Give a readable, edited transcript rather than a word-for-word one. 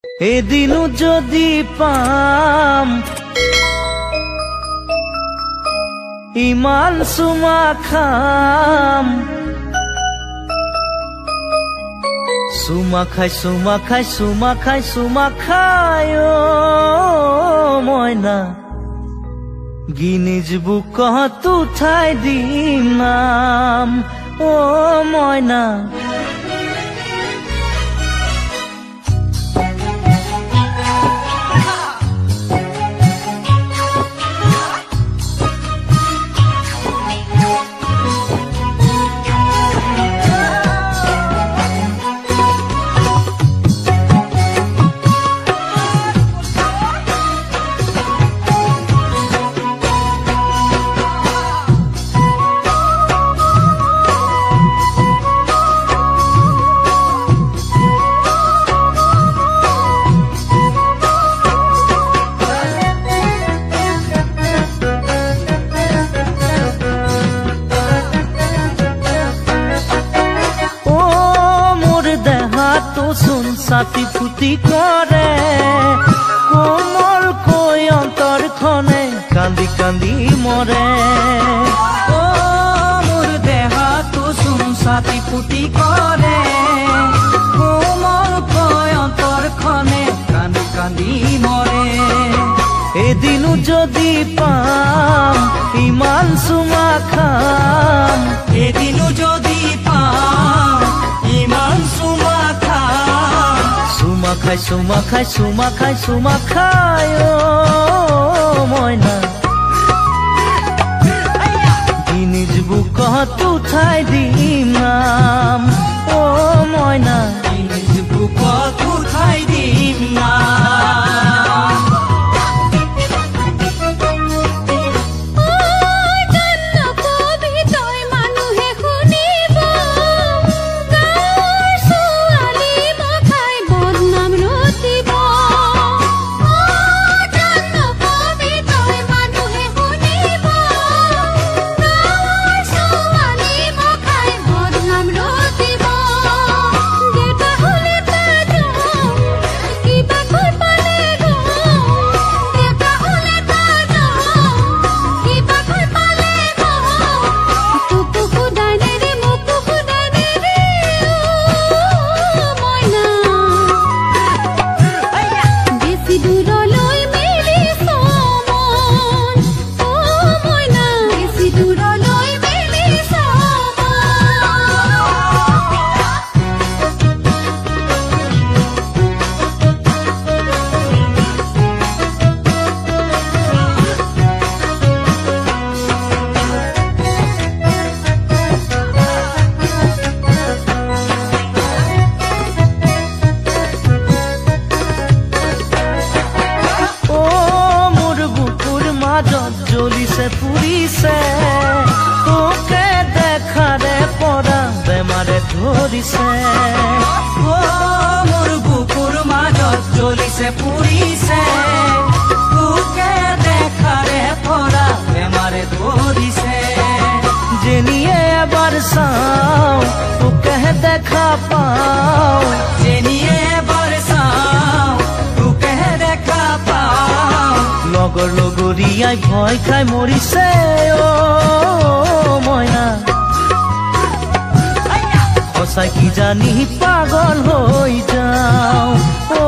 এদিনও যদি পাম ইমান চুমা খাম, চুমা খাই চুমা খাই চুমা খাই চুমা খাই ও মইনা গিনিজ বুকত উঠাই দিম নাম ও মইনা। ছাতি ফুটি কৰে কোমল কৈ অন্তৰখনে কান্দি কান্দি মৰে। ও মোৰ দেহাটো চোন ছাতি ফুটি কৰে কোমল কৈ অন্তৰখনে কান্দি কান্দি মৰে। এদিনো যদি পাম ইমান চুমা খাম, এদিনো যদি পাম ইমান চুমা খাম, চুমা খাই চুমা খাই চুমা খাই চুমা খাই ও মইনা গিনিজ বুকত উঠাই দিম নাম ও মইনা গিনিজ বুকত উঠাই দিম নাম। জ্বলিছে পুৰিছে তোকে দেখাৰে পৰা বেমাৰে ধৰিছে। ও মোৰ বুকুৰ মাজত জ্বলিছে পুৰিছে তোকে দেখাৰে পৰা বেমাৰে ধৰিছে। যেনিয়ে এবাৰ চাওঁ তোকেহে দেখা পাওঁ, যেনিয়ে এবাৰ চাওঁ তোকেহে দেখা পাওঁ। লগৰ লগৰীয়াই ভয় খাই মৰিছে ও মইনা সঁচাই কি জানি পাগল হৈ যাওঁ ও